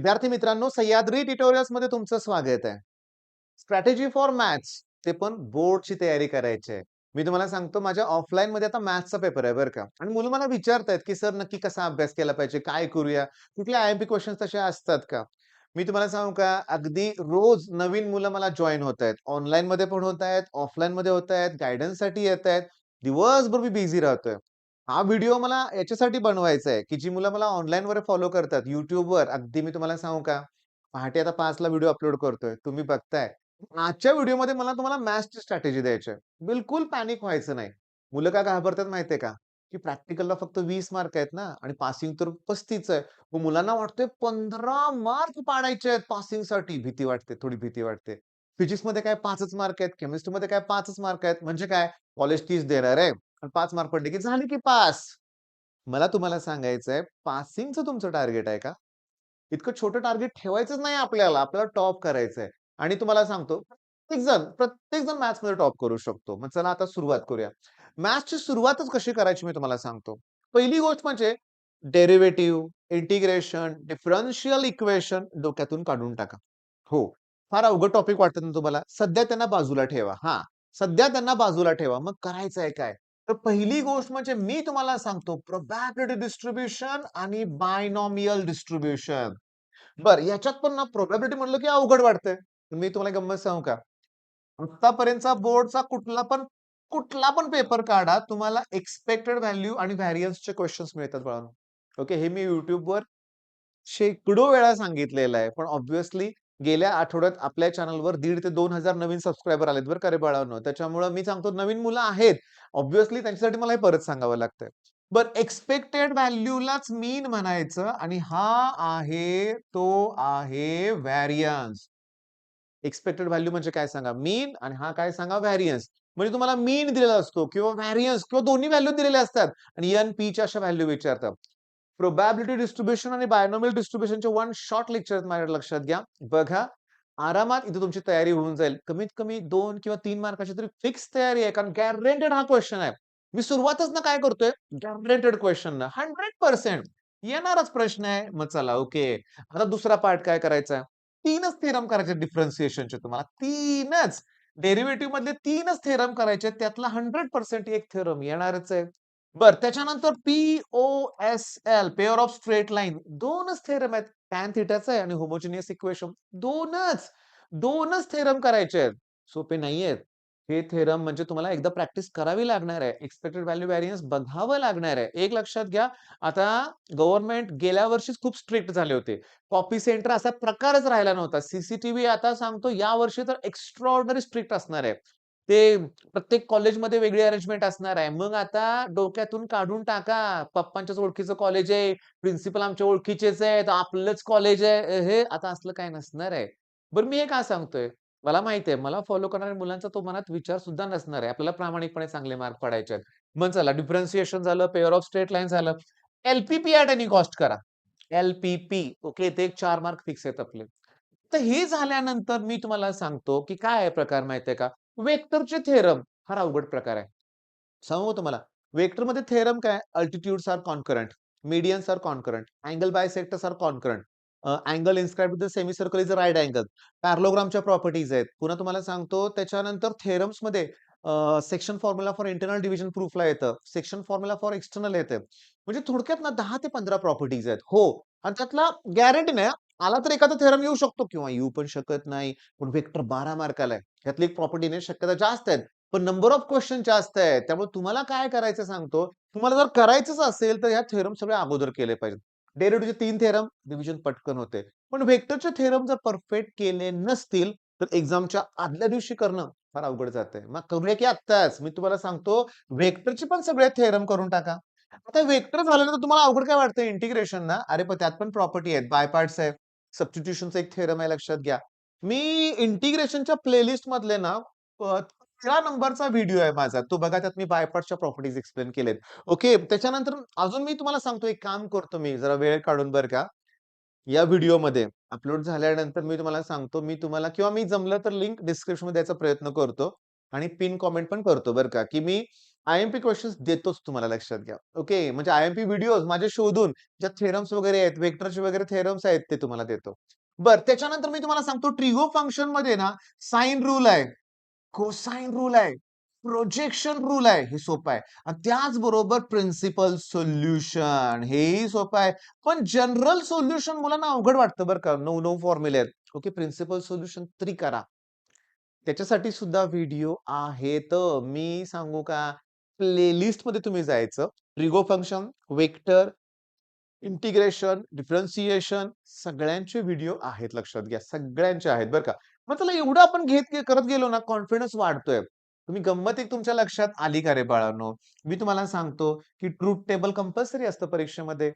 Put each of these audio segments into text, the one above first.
विद्यार्थी मित्रांनो, सह्याद्री ट्युटोरियल्समध्ये तुमचं स्वागत आहे. स्ट्रॅटेजी फॉर मॅथ्स ते पण बोर्डची तयारी करायची आहे. मी तुम्हाला सांगतो माझ्या ऑफलाईनमध्ये आता मॅथ्सचा पेपर आहे बरं का आणि मुलं मला विचारतायत, की "सर नक्की कसा अभ्यास केला पाहिजे? काय करूया?" कुठले आय-एम-पी क्वेशन्स तसे असतात का? मी तुम्हाला सांगू का, अगदी रोज नवीन मुलं मला जॉइन होतायत. ऑनलाईनमध्ये पण होतायत, ऑफलाईनमध्ये होतायत, गाईडन्ससाठी येतायत. दिवसभर मी बिझी राहतोय. हा व्हिडिओ मला याच्यासाठी बनवायचा आहे, की जी मुलं मला ऑनलाईनवर फॉलो करतात YouTubeवर. अगदी मी तुम्हाला सांगू का, पहाटे आता 5:00ला व्हिडिओ अपलोड करतोय. तुम्ही बघताय. आजच्या व्हिडिओमध्ये मला तुम्हाला मॅथ्सची स्ट्रॅटेजी द्यायची आहे. बिलकुल पॅनिक व्हायचं नाही. मुलं का घाबरतात माहितीये का? की प्रॅक्टिकलला फक्त 20 मार्क आहेत ना आणि पासिंग तर 35 आहे. मग मुलांना वाटतंय 15 मार्क पाडायचे आहेत पासिंगसाठी. भीती वाटते, थोडी भीती वाटते. फिजिक्समध्ये काय 5च मार्क आहेत, केमिस्ट्रीमध्ये काय 5च मार्क आहेत. म्हणजे काय? कॉलेज 30 देणार आहे आणि 5 मार्क पडले की झाले की पास. मला तुम्हाला सांगायचंय, पासिंगचं तुमचं टार्गेट आहे का? इतकं छोटं टार्गेट ठेवायचंच नाही आपल्याला. आपल्याला टॉप करायचंय. आणि तुम्हाला सांगतो, प्रत्येक जण मॅथ्समध्ये टॉप करू शकतो. मग चला आता सुरुवात करूया. मॅथ्सची सुरुवातच कशी करायची मी तुम्हाला सांगतो. पहिली गोष्ट म्हणजे डेरिव्हेटिव्ह, इंटिग्रेशन, डिफरन्शियल इक्वेशन डोक्यातून काढून टाका. हो, फार अवघड टॉपिक वाटतात ना तुम्हाला? सध्या त्यांना बाजूला ठेवा. हां, सध्या त्यांना बाजूला ठेवा. मग करायचंय काय? तर पहिली गोष्ट म्हणजे मी तुम्हाला सांगतो प्रोबॅबिलिटी डिस्ट्रिब्युशन आणि बायनॉमियल डिस्ट्रिब्युशन. बरं याच्यात पण ना प्रोबॅबिलिटी म्हटलं की अवघड वाटतंय. मी तुम्हाला गंमत सांगू का? आत्तापर्यंतचा बोर्डचा कुठला पण पेपर काढा, तुम्हाला एक्स्पेक्टेड व्हॅल्यू आणि व्हेरियन्सचे क्वेशन्स मिळतात बाळांनो. ओके, हे मी YouTubeवर शेकडो वेळा सांगितलेलं आहे. पण ऑब्व्हियसली गेल्या आठवड्यात आपल्या चॅनलवर 1,500 ते 2,000 नवीन सबस्क्रायबर आलेत बरं का रे बाळांनो. त्याच्यामुळं मी सांगतो नवीन मुलं आहेत. ऑब्व्हियसली त्यांच्यासाठी मला हे परत सांगावं लागतंय. बरं एक्स्पेक्टेड व्हॅल्यूलाच मीन म्हणायचं आणि तो आहे व्हेरियन्स. एक्स्पेक्टेड व्हॅल्यू म्हणजे काय सांगा? मीन आणि हा काय सांगा? व्हेरियन्स. म्हणजे तुम्हाला मीन दिलेला असतो किंवा व्हेरियन्स किंवा दोन्ही व्हॅल्यू दिलेल्या असतात आणि एन-पीच्या अशा व्हॅल्यू विचारतात. प्रोबॅबिलिटी डिस्ट्रिब्युशन आणि बायनॉमियल डिस्ट्रिब्युशनचे वन शॉर्ट लेक्चर आहेत माझ्या लक्षात घ्या. बघा, आरामात इथे तुमची तयारी होऊन जाईल. कमीत कमी 2 किंवा 3 मार्काची तरी फिक्स तयारी आहे. कारण गॅरंटेड हा क्वेश्चन आहे. मी सुरुवातच ना काय करतोय? गॅरंटेड क्वेश्चन 100% येणारच प्रश्न आहे. मग चला ओके. आता दुसरा पार्ट काय करायचा? 3च थेरम करायचे डिफरन्शिएशनचे तुम्हाला. 3च. डेरिव्हेटिव्ह मधले 3च थेरम करायचे. त्यातला 100% एक थेरम येणारच आहे. बरं त्याच्यानंतर POSL pair of straight line 2च थेरम आहेत. टॅन थिटाचा आहे आणि होमोजिनियस इक्वेशन 2च. 2च थेरम करायचे आहेत. सोपे नाहीयेत. हे थेरम म्हणजे तुम्हाला एकदा प्रॅक्टिस करावी लागणार आहे. एक्स्पेक्टेड व्हॅल्यू व्हेरियन्स बघावं लागणार आहे. एक लक्षात घ्या, आता गव्हर्नमेंट गेल्या वर्षीच खूप स्ट्रिक्ट झाले होते. कॉपी सेंटर असा प्रकारच राहिला नव्हता. सीसीटीव्ही आता सांगतो यावर्षी तर एक्स्ट्राऑर्डिनरी स्ट्रिक्ट असणार आहे. ते प्रत्येक कॉलेजमध्ये वेगळी अरेंजमेंट असणार आहे. मग आता डोक्यातून काढून टाका. पप्पांच्याच ओळखीचं कॉलेज आहे, प्रिन्सिपल आमच्या ओळखीचेच आहेत, आपलंच कॉलेज आहे. हे आता असलं काही नसणार आहे. बरं मी हे का सांगतोय? मला माहिती आहे, मला फॉलो करणाऱ्या मुलांचा तो मनात विचार सुद्धा नसणार आहे. आपल्याला प्रामाणिकपणे चांगले मार्क पडायचे आहेत. मग चला डिफरन्शिएशन झालं, पेअर ऑफ स्ट्रेट लाईन झालं. एल-पी-पी ॲट एनी कॉस्ट करा. एल-पी-पी ओके, ते 4 मार्क फिक्स आहेत आपले. तर हे झाल्यानंतर मी तुम्हाला सांगतो, की काय आहे प्रकार माहिती का? वेक्टरचे थेरम फार अवघड प्रकार आहे. सांगू तुम्हाला? वेक्टरमध्ये थेरम काय? Altitudes are concurrent, medians are concurrent, angle bisectors are concurrent, angle inscribed with the semicircle is a right angle. पॅरलोग्रामच्या प्रॉपर्टीज आहेत. पुन्हा तुम्हाला सांगतो त्याच्यानंतर थेरम्समध्ये section formula for internal division प्रूफला येतं. सेक्शन फॉर्म्युला फॉर एक्सटर्नल येतं. म्हणजे थोडक्यात ना 10 ते 15 प्रॉपर्टीज आहेत. हो. आणि त्यातला गॅरंटी नाही आला तर एखादा थेरम येऊ शकतो किंवा येऊ पण शकत नाही. पण वेक्टर 12 मार्काला आहे. ह्यातली एक प्रॉपर्टी येण्याची शक्यता जास्त आहे. पण नंबर ऑफ क्वेश्चन जास्त आहे. त्यामुळे तुम्हाला काय करायचं सांगतो. तुम्हाला जर करायचंच असेल तर ह्या थेरम सगळे अगोदर केले पाहिजेत. डेरिव्हेटिव्हचे 3 थेरम डिव्हिजन पटकन होते. पण वेक्टरचे थेरम जर परफेक्ट केले नसतील तर एक्झामच्या आदल्या दिवशी करणं फार अवघड जातंय. मग करूया की आत्ताच. मी तुम्हाला सांगतो वेक्टरचे पण सगळे थेरम करून टाका. आता वेक्टर झाल्यानंतर तुम्हाला अवघड काय वाटतं इंटिग्रेशन ना? अरे पण त्यात पण प्रॉपर्टी आहेत. बाय पार्ट्स आहे. सबस्टिट्यूशनचा एक थेरम आहे लक्षात घ्या. मी इंटिग्रेशनच्या प्लेलिस्ट मधले ना 13 नंबरचा व्हिडिओ आहे माझा. तो बघा त्यात मी बाय पार्ट्सच्या प्रॉपर्टीज एक्सप्लेन केलेत. ओके. त्याच्यानंतर अजून मी तुम्हाला सांगतो एक काम करतो मी जरा वेळ काढून बरं का. या व्हिडिओमध्ये अपलोड झाल्यानंतर मी तुम्हाला सांगतो, मी तुम्हाला किंवा मी जमलं तर लिंक डिस्क्रिप्शनमध्ये द्यायचा प्रयत्न करतो आणि पिन कॉमेंट पण करतो बरं का, की मी आय-एम-पी क्वेशन्स देतोच तुम्हाला लक्षात घ्या. ओके. म्हणजे आय-एम-पी व्हिडिओज माझे शोधून ज्यात थेरम्स वगैरे आहेत, वेक्टरचे वगैरे थेरम्स आहेत ते तुम्हाला देतो. बरं त्याच्यानंतर मी तुम्हाला सांगतो ट्रिगो फंक्शनमध्ये ना साइन रूल आहे, कोसाइन रूल आहे, प्रोजेक्शन रूल आहे. हे सोपं आहे. आणि त्याचबरोबर प्रिन्सिपल सोल्युशन हेही सोपं आहे. पण जनरल सोल्युशन मुलांना अवघड वाटतं बरं का. 9-9 फॉर्म्युले आहेत. ओके. प्रिन्सिपल सोल्युशन तरी करा. त्याच्यासाठी सुद्धा व्हिडिओ आहेत. मी सांगू का? प्लेलिस्टमध्ये तुम्ही जायचं. Trigo function, vector, integration, differentiation सगळ्यांचे व्हिडिओ आहेत लक्षात घ्या. सगळ्यांचे आहेत बरं का. मग त्याला एवढं आपण करत गेलो ना कॉन्फिडन्स वाढतोय. तुम्ही गंमत एक तुमच्या लक्षात आली का रे बाळांनो? मी तुम्हाला सांगतो, की ट्रुथ टेबल कंपल्सरी असतं परीक्षेमध्ये.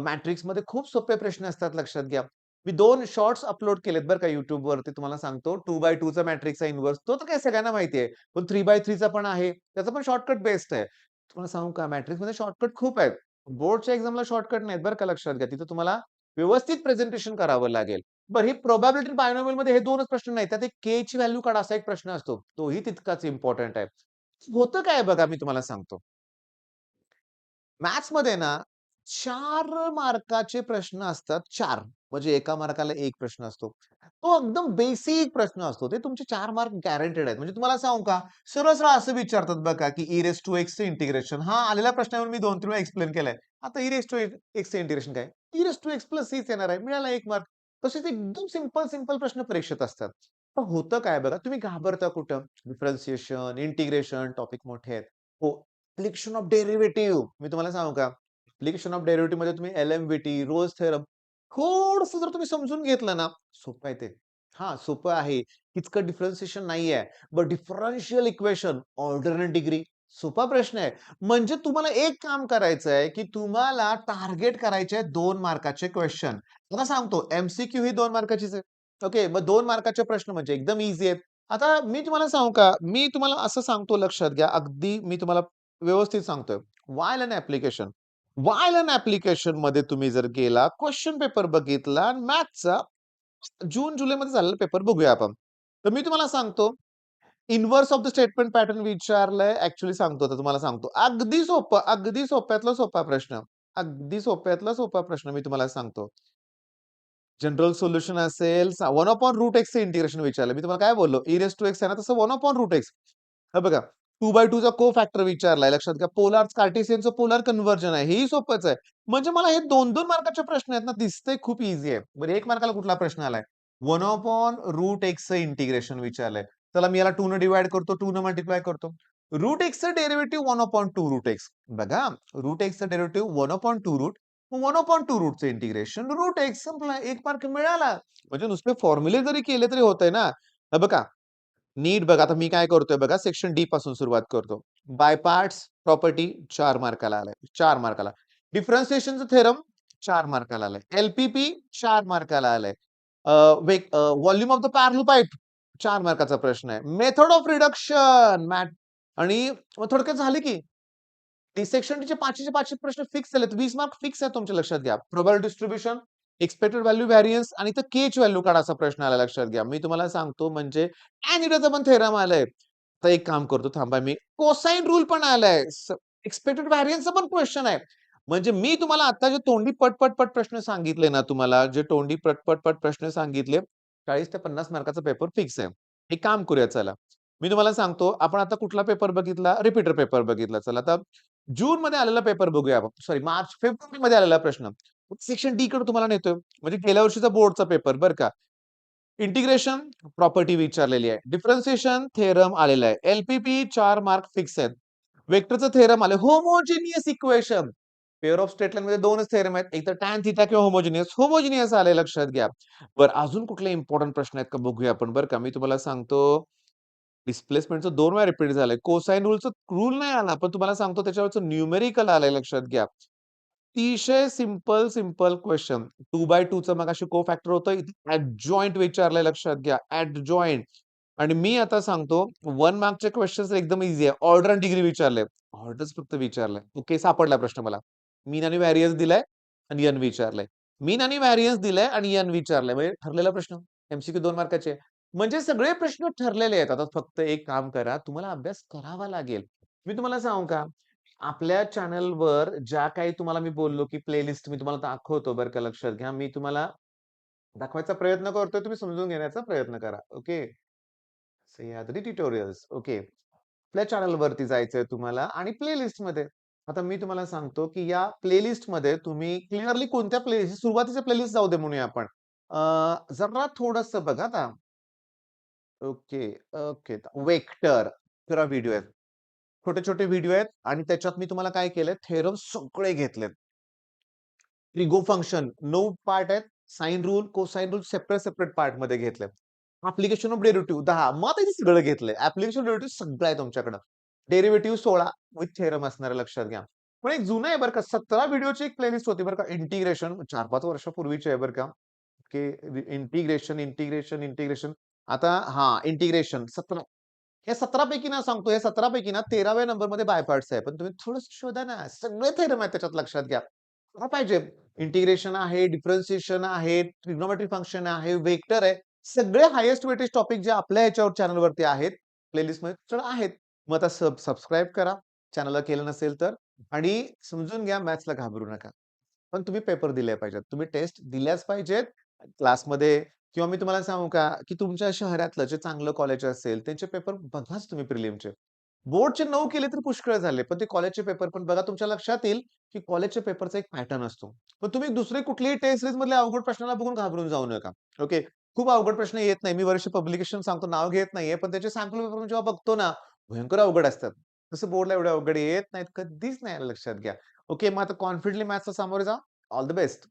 मॅट्रिक्समध्ये खूप सोपे प्रश्न असतात लक्षात घ्या. मी 2 शॉर्ट्स अपलोड केलेत बरं का YouTubeवरती तुम्हाला सांगतो. 2x2 चा मॅट्रिक्सचा इन्व्हर्स तो तर काय सगळ्यांना माहिती आहे. पण 3x3 चा पण आहे. त्याचा पण शॉर्टकट बेस्ट आहे. तुम्हाला सांगू का मॅट्रिक्समध्ये शॉर्टकट खूप आहेत. बोर्डच्या एक्झामला शॉर्टकट नाहीत बरं का लक्षात घ्या. तिथं तुम्हाला व्यवस्थित प्रेझेंटेशन करावं लागेल. बरं ही प्रोबॅबिलिटी बायनॉमियलमध्ये हे 2च प्रश्न नाहीत. त्यात एक Kची व्हॅल्यू काढा असा एक प्रश्न असतो. तोही तितकाच इम्पोर्टंट आहे. होतं काय बघा मी तुम्हाला सांगतो. मॅथ्समध्ये ना 4 मार्काचे प्रश्न असतात 4. म्हणजे एका मार्काला 1 प्रश्न असतो. तो एकदम बेसिक प्रश्न असतो. ते तुमचे 4 मार्क गॅरंटेड आहेत. म्हणजे तुम्हाला सांगू का, सरळ-सरळ असं विचारतात बघा, की ई रेज टू एक्सचं इंटिग्रेशन. हां, आलेल्या प्रश्नावर मी 2-3 वेळा एक्सप्लेन केलंय. आता ई रेज टू एक्सचं इंटिग्रेशन काय? E raise to x plus सीच येणार आहे. मिळाला 1 मार्क. तसेच एकदम सिंपल प्रश्न परीक्षेत असतात. पण होतं काय बघा, तुम्ही घाबरता कुठं? डिफरन्शिएशन, इंटिग्रेशन टॉपिक मोठे आहेत. हो, ॲप्लिकेशन ऑफ डेरिव्हेटिव्ह मी तुम्हाला सांगू का? ॲप्लिकेशन ऑफ डेरिव्हेटिव्हमध्ये तुम्ही एल-एम-व्ही-टी, रोल्स थेरम थोडंसं जर तुम्ही समजून घेतलं ना, सोपं आहे ते. हां, सोपं आहे. इतकं डिफरन्शिएशन नाहीये. But differential equation, order and degree सोपा प्रश्न आहे. म्हणजे तुम्हाला एक काम करायचं आहे, की तुम्हाला टार्गेट करायचे आहेत 2 मार्काचे क्वेशन. आता सांगतो एम-सी-क्यू ही 2 मार्काचीच आहे. ओके, मग 2 मार्काचे प्रश्न म्हणजे एकदम ईझी आहेत. आता मी तुम्हाला सांगू का? मी तुम्हाला असं सांगतो लक्षात घ्या. अगदी मी तुम्हाला व्यवस्थित सांगतोय. While an application. While an ॲप्लिकेशनमध्ये तुम्ही जर गेला, क्वेशन पेपर बघितला आणि मॅथ्सचा जून-जुलैमध्ये झालेला पेपर बघूया आपण. तर मी तुम्हाला सांगतो, inverse of the statement pattern विचारलंय. ॲक्चुअली सांगतो आता तुम्हाला सांगतो. अगदी सोपं, अगदी सोप्यातला सोपा प्रश्न. अगदी सोप्यातला सोपा प्रश्न मी तुम्हाला सांगतो. जनरल सोल्युशन असेल 1/√x इंटिग्रेशन विचारलं. मी तुम्हाला काय बोललो? ई रेज टू एक्स आहे ना, तसं 1/√x. हे बघा 2/2 चा को-फॅक्टर विचारलाय लक्षात घ्या. पोलार कार्टेशियनचं पोलार कन्व्हर्जन आहे. हेही सोपंच आहे. म्हणजे मला हे 2-2 मार्काचे प्रश्न आहेत ना, दिसतंय खूप ईझी आहे. बरं 1 मार्काला कुठला प्रश्न आलाय? 1/√x चं इंटिग्रेशन विचारलंय. चला मी याला 2 ने डिव्हाईड करतो, 2 ने मल्टिप्लाय करतो. √x चं डेरिव्हेटिव्ह 1/2√x. बघा √x चं डेरिव्हेटिव्ह 1/2 मग 1/2 रूटचं इंटिग्रेशन रूट एक्स संपला. 1 मार्क मिळाला. म्हणजे नुसते फॉर्म्युले जरी केले तरी होतंय ना. हे बघा, नीट बघा आता मी काय करतोय बघा सेक्शन डी पासून सुरुवात करतो. बाय पार्ट्स प्रॉपर्टी 4 मार्काला आलाय. 4 मार्काला. डिफरन्शिएशनचं थेरम 4 मार्काला आलाय. एल-पी-पी 4 मार्काला आलाय. Volume of the parallel pipe 4 मार्काचा प्रश्न आहे. मेथड ऑफ रिडक्शन आणि मग थोडक्यात झाले की डिसेक्शनचे 5चे 5 प्रश्न फिक्स झालेत. 20 मार्क फिक्स आहे तुमच्या लक्षात घ्या. Probability distribution, expected value variance आणि इथं Kची व्हॅल्यू काढा असा प्रश्न आला लक्षात घ्या. मी तुम्हाला सांगतो म्हणजे टॅन थीटाचा पण थेरम आलाय. आता एक काम करतो थांबा मी कोसाइन रूल पण आलाय. एक्स्पेक्टेड व्हेरियन्सचा पण क्वेश्चन आहे. म्हणजे मी तुम्हाला आता जे तोंडी पट प्रश्न सांगितले ना तुम्हाला जे तोंडी पट प्रश्न सांगितले 40 ते 50 मार्काचा पेपर फिक्स आहे. एक काम करूया चला. मी तुम्हाला सांगतो आपण आता कुठला पेपर बघितला? रिपीटर पेपर बघितला. चला आता जूनमध्ये आलेला पेपर बघूया आपण. सॉरी फेब्रुवारीमध्ये आलेला प्रश्न. सेक्शन डी कडे तुम्हाला नेतोय. म्हणजे गेल्या वर्षीचा बोर्डचा पेपर बरं का. इंटिग्रेशन प्रॉपर्टी विचारलेली आहे. डिफरन्शिएशन थेरम आलेला आहे. एल-पी-पी 4 मार्क फिक्स आहेत. वेक्टरचं थेरम आलं. Homogeneous equation. Pair of straight लाईनमध्ये 2च थेरम आहेत. एक तर टॅन थिटा किंवा होमोजिनियस. होमोजिनियस आलंय लक्षात घ्या. बरं अजून कुठले इम्पोर्टंट प्रश्न आहेत का बघूया आपण बरं का. मी तुम्हाला सांगतो डिस्प्लेसमेंटचं 2 वेळा रिपीट झालंय. कोसाइन रूल नाही आला, पण तुम्हाला सांगतो त्याच्यावरचं न्यूमेरिकल आलंय लक्षात घ्या. अतिशय सिंपल क्वेशन. 2/2 चं मगाशी को-फॅक्टर होतं. इथे एडजॉइंट विचारलंय लक्षात घ्या. एडजॉइंट आणि मी आता सांगतो 1 मार्कचे क्वेशन्स एकदम ईझी आहे. ऑर्डर अँड डिग्री विचारलंय. ऑर्डरच फक्त विचारलंय. ओके सापडला प्रश्न मला. मीन आणि व्हेरियन्स दिलाय आणि एन विचारलंय. मीन आणि व्हेरियन्स दिलाय आणि एन विचारलंय. म्हणजे ठरलेला प्रश्न. एम-सी-क्यू 2 मार्काचे म्हणजे सगळे प्रश्न ठरलेले आहेत. आता फक्त एक काम करा, तुम्हाला अभ्यास करावा लागेल. मी तुम्हाला सांगू का? आपल्या चॅनलवर ज्या काही तुम्हाला मी बोललो, की प्लेलिस्ट मी तुम्हाला दाखवतो बरं का, लक्षात घ्या. मी तुम्हाला दाखवायचा प्रयत्न करतोय, तुम्ही समजून घेण्याचा प्रयत्न करा. ओके. सह्याद्री ट्युटोरियल्स. ओके. आपल्या चॅनलवरती जायचंय तुम्हाला आणि प्लेलिस्टमध्ये. आता मी तुम्हाला सांगतो, की या प्लेलिस्टमध्ये तुम्ही क्लिअरली कोणत्या सुरुवातीच्या प्लेलिस्ट जाऊ दे म्हणूया आपण. जरा थोडंसं बघा आता. Okay, okay. वेक्टर जरा व्हिडिओ आहेत. छोटे-छोटे व्हिडिओ आहेत आणि त्याच्यात मी तुम्हाला काय केलंय, थेरम सगळे घेतलेत. ट्रिगो फंक्शन 9 पार्ट आहेत. Sine rule, cosine rule separate पार्टमध्ये घेतलेत. Application of derivative 10. मग आता इथे सगळं घेतलंय. ॲप्लिकेशन डेरिव्हेटिव्ह सगळं आहे तुमच्याकडं. डेरिव्हेटिव्ह 16 विथ थेरम असणार आहे, लक्षात घ्या. पण एक जुनं आहे बरं का, 17 व्हिडिओची एक प्लेलिस्ट होती बरं का, इंटिग्रेशन 4-5 वर्षापूर्वीची आहे बरं का. की इंटिग्रेशन. आता हां, इंटिग्रेशन 17. या 17 पैकी ना सांगतो, या 17 पैकी ना 13व्या नंबरमध्ये बाय पार्ट्स आहे. पण तुम्ही थोडंसं शोधा ना. सगळे थेरम आहेत त्याच्यात, लक्षात घ्या. काय पाहिजे? इंटिग्रेशन आहे, डिफरन्शिएशन आहे, ट्रिग्नोमेट्री फंक्शन आहे, वेक्टर आहे. सगळे हायेस्ट वेटेज टॉपिक जे आपल्या ह्याच्यावर चॅनलवरती आहेत, प्लेलिस्टमध्ये सगळं आहेत. मग आता सबस्क्राईब करा, चॅनलला केलं नसेल तर. आणि समजून घ्या, मॅथ्सला घाबरू नका. पण तुम्ही पेपर दिले पाहिजेत. तुम्ही टेस्ट दिल्याच पाहिजेत. क्लासमध्ये किंवा मी तुम्हाला सांगू का, की तुमच्या शहरातलं जे चांगलं कॉलेज असेल, त्यांचे पेपर बघाच तुम्ही प्रिलिमचे. बोर्डचे 9 केले तर पुष्कळ झाले. पण ते कॉलेजचे पेपर पण बघा. तुमच्या लक्षात येईल, की कॉलेजच्या पेपरचा एक पॅटर्न असतो. पण तुम्ही दुसरी कुठलीही टेस्ट सीरीजमधल्या अवघड प्रश्नाला बघून घाबरून जाऊ नका. ओके. खूप अवघड प्रश्न येत नाही. मी वर्ष पब्लिकेशन सांगतो, नाव घेत नाहीये. पण त्याचे सॅम्पल पेपर जेव्हा बघतो ना, भयंकर अवघड असतात. तसं बोर्डला एवढे अवघड येत नाहीत. कधीच नाही आलं, लक्षात घ्या. ओके. मग आता कॉन्फिडेंटली मॅथ्सला सामोरे जा. All the best.